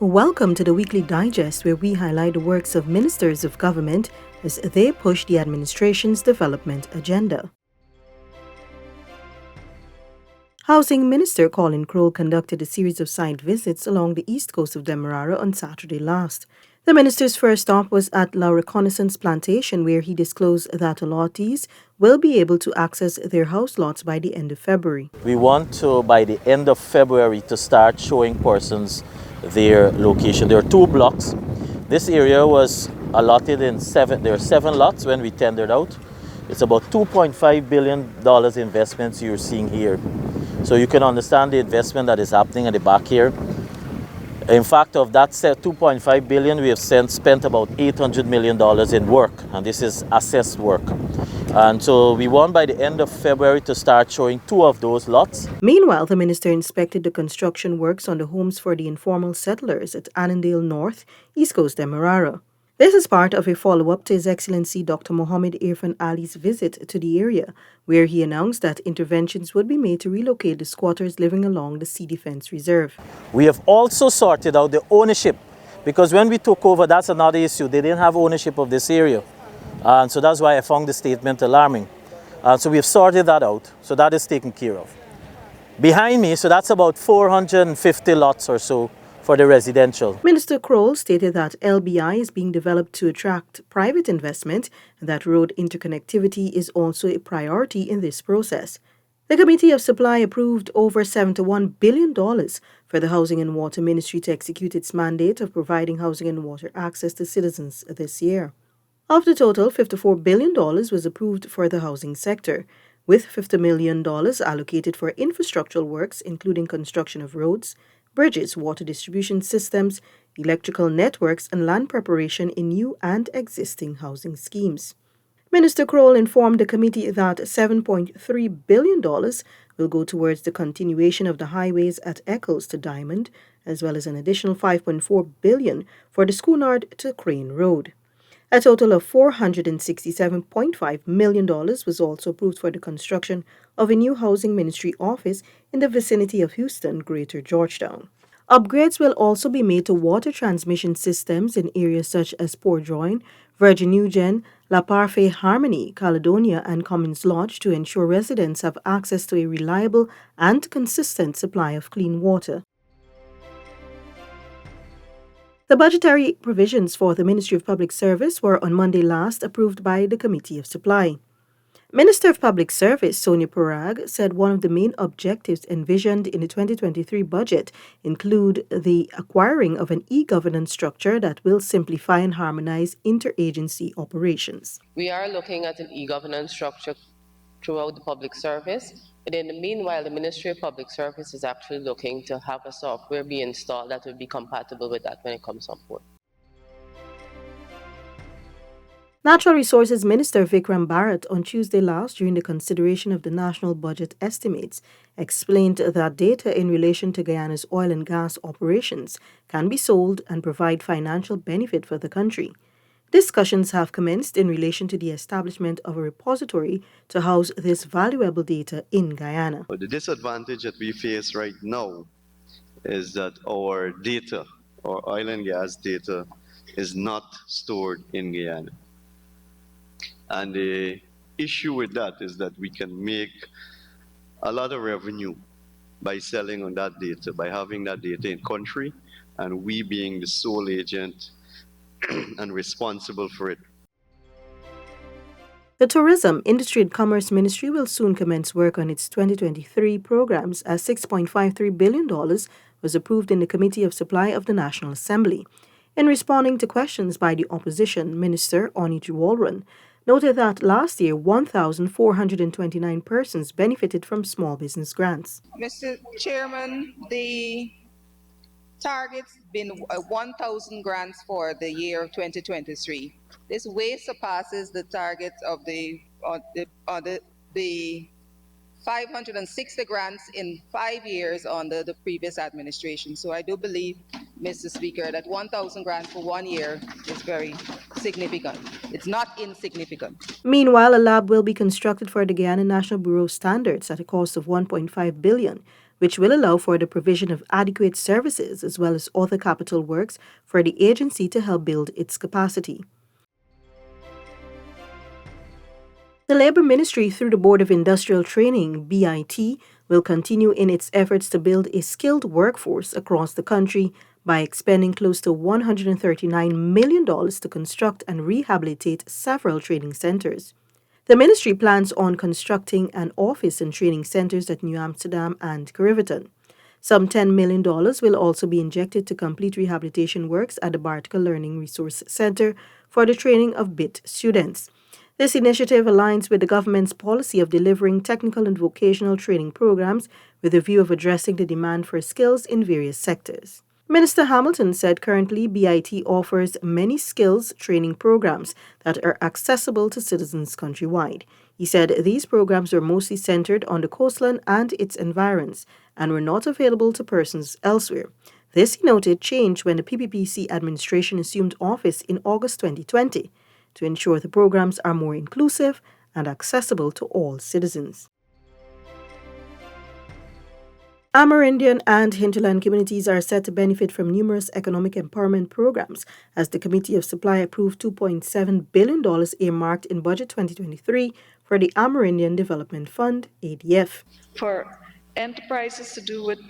Welcome to the weekly digest where we highlight the works of ministers of government as they push the administration's development agenda. Housing Minister Colin Crowell conducted a series of site visits along the east coast of Demerara on Saturday last. The minister's first stop was at La Reconnaissance Plantation, where he disclosed that allottees will be able to access their house lots by the end of February. We want to, by the end of February, to start showing persons their location. There are 2 blocks. This area was allotted in 7. There are 7 lots when we tendered out. It's about $2.5 billion investments you're seeing here. So you can understand the investment that is happening at the back here. In fact, of that $2.5 billion, we have spent about $800 million in work, and this is assessed work. And so we want by the end of February to start showing 2 of those lots. Meanwhile, the minister inspected the construction works on the homes for the informal settlers at Annandale North, East Coast Demerara. This is part of a follow-up to His Excellency Dr. Mohammed Irfan Ali's visit to the area, where he announced that interventions would be made to relocate the squatters living along the Sea Defence Reserve. We have also sorted out the ownership, because when we took over, that's another issue. They didn't have ownership of this area. And so that's why I found the statement alarming. So we have sorted that out. So that is taken care of. Behind me, so that's about 450 lots or so for the residential. Minister Crowell stated that LBI is being developed to attract private investment and that road interconnectivity is also a priority in this process. The Committee of Supply approved over $71 billion for the Housing and Water Ministry to execute its mandate of providing housing and water access to citizens this year. Of the total, $54 billion was approved for the housing sector, with $50 million allocated for infrastructural works, including construction of roads, bridges, water distribution systems, electrical networks, and land preparation in new and existing housing schemes. Minister Crowell informed the committee that $7.3 billion will go towards the continuation of the highways at Eccles to Diamond, as well as an additional $5.4 billion for the Schoonard to Crane Road. A total of $467.5 million was also approved for the construction of a new housing ministry office in the vicinity of Houston, Greater Georgetown. Upgrades will also be made to water transmission systems in areas such as Port Droin, Virgin Eugen, La Parfait Harmony, Caledonia, and Commons Lodge to ensure residents have access to a reliable and consistent supply of clean water. The budgetary provisions for the Ministry of Public Service were on Monday last approved by the Committee of Supply. Minister of Public Service Sonia Parag said one of the main objectives envisioned in the 2023 budget include the acquiring of an e-governance structure that will simplify and harmonize interagency operations. We are looking at an e-governance structure throughout the public service. But in the meanwhile, the Ministry of Public Service is actually looking to have a software be installed that will be compatible with that when it comes on board. Natural Resources Minister Vikram Bharat on Tuesday last, during the consideration of the national budget estimates, explained that data in relation to Guyana's oil and gas operations can be sold and provide financial benefit for the country. Discussions have commenced in relation to the establishment of a repository to house this valuable data in Guyana. But the disadvantage that we face right now is that our data, our oil and gas data, is not stored in Guyana. And the issue with that is that we can make a lot of revenue by selling on that data, by having that data in country, and we being the sole agent and responsible for it. The Tourism, Industry and Commerce Ministry will soon commence work on its 2023 programs as $6.53 billion was approved in the Committee of Supply of the National Assembly. In responding to questions by the opposition, Minister Oni Juwalran noted that last year 1,429 persons benefited from small business grants. Mr. Chairman, the target's been 1,000 grants for the year 2023. This way surpasses the target of the 560 grants in 5 years under the previous administration. So I do believe, Mr. Speaker, that 1,000 grants for 1 year is very significant. It's not insignificant. Meanwhile, a lab will be constructed for the Guyana National Bureau of Standards at a cost of $1.5 billion, which will allow for the provision of adequate services as well as other capital works for the agency to help build its capacity. The Labour Ministry, through the Board of Industrial Training, BIT, will continue in its efforts to build a skilled workforce across the country by expending close to $139 million to construct and rehabilitate several training centres. The ministry plans on constructing an office and training centres at New Amsterdam and Kriveton. Some $10 million will also be injected to complete rehabilitation works at the Bartical Learning Resource Centre for the training of BIT students. This initiative aligns with the government's policy of delivering technical and vocational training programs with a view of addressing the demand for skills in various sectors. Minister Hamilton said currently BIT offers many skills training programs that are accessible to citizens countrywide. He said these programs were mostly centered on the coastline and its environs and were not available to persons elsewhere. This, he noted, changed when the PPPC administration assumed office in August 2020 to ensure the programs are more inclusive and accessible to all citizens. Amerindian and hinterland communities are set to benefit from numerous economic empowerment programs as the Committee of Supply approved $2.7 billion earmarked in Budget 2023 for the Amerindian Development Fund, ADF. For enterprises to do with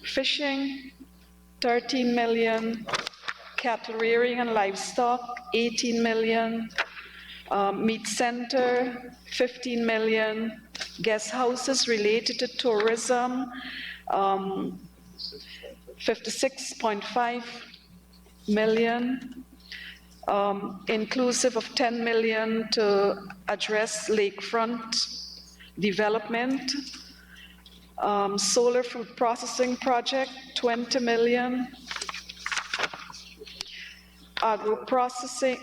fishing, 13 million, cattle rearing and livestock, 18 million, meat center, 15 million, guest houses related to tourism, 56.5 million, inclusive of 10 million to address lakefront development, solar food processing project, 20 million, agro-processing,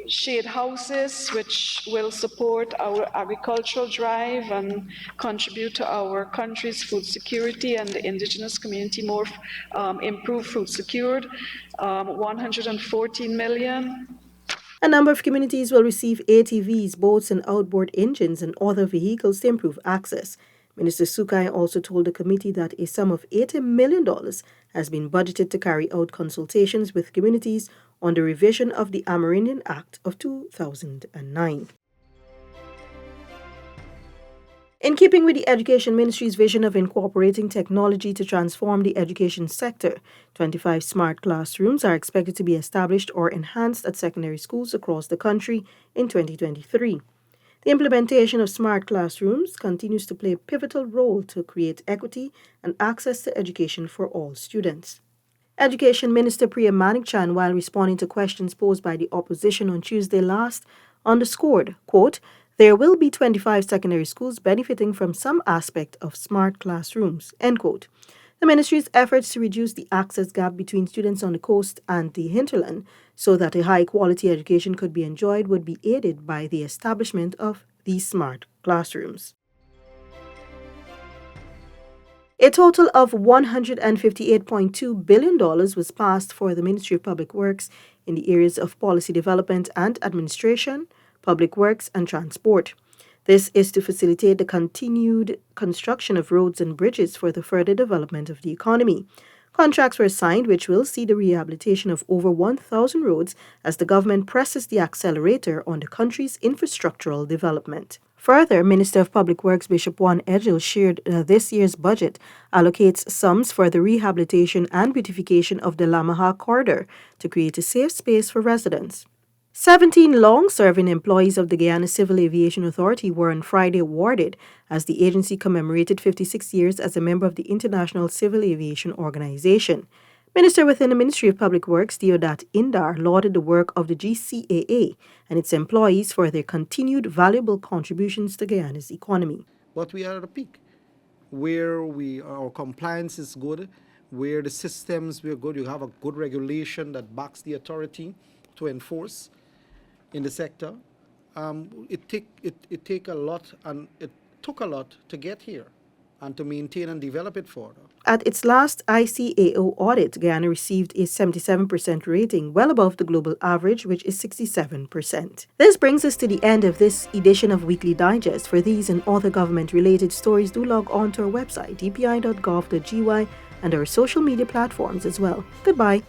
shade houses, which will support our agricultural drive and contribute to our country's food security and the indigenous community more improved food secured, 114 million. A number of communities will receive ATVs, boats, and outboard engines and other vehicles to improve access. Minister Sukai also told the committee that a sum of $80 million has been budgeted to carry out consultations with communities on the revision of the Amerindian Act of 2009. In keeping with the Education Ministry's vision of incorporating technology to transform the education sector, 25 smart classrooms are expected to be established or enhanced at secondary schools across the country in 2023. The implementation of smart classrooms continues to play a pivotal role to create equity and access to education for all students. Education Minister Priya Manikchan, while responding to questions posed by the opposition on Tuesday last, underscored, quote, there will be 25 secondary schools benefiting from some aspect of smart classrooms, end quote. The ministry's efforts to reduce the access gap between students on the coast and the hinterland so that a high-quality education could be enjoyed would be aided by the establishment of these smart classrooms. A total of $158.2 billion was passed for the Ministry of Public Works in the areas of policy development and administration, public works, and transport. This is to facilitate the continued construction of roads and bridges for the further development of the economy. Contracts were signed which will see the rehabilitation of over 1,000 roads as the government presses the accelerator on the country's infrastructural development. Further, Minister of Public Works Bishop Juan Edgel shared this year's budget allocates sums for the rehabilitation and beautification of the Lamaha corridor to create a safe space for residents. 17 long-serving employees of the Guyana Civil Aviation Authority were on Friday awarded as the agency commemorated 56 years as a member of the International Civil Aviation Organization. Minister within the Ministry of Public Works, Deodat Indar, lauded the work of the GCAA and its employees for their continued valuable contributions to Guyana's economy. But we are at a peak where our compliance is good, where the systems were good. You have a good regulation that backs the authority to enforce in the sector. It took a lot to get here. and to maintain and develop it further. At its last ICAO audit, Guyana received a 77% rating, well above the global average, which is 67%. This brings us to the end of this edition of Weekly Digest. For these and other government-related stories, do log on to our website, dpi.gov.gy, and our social media platforms as well. Goodbye.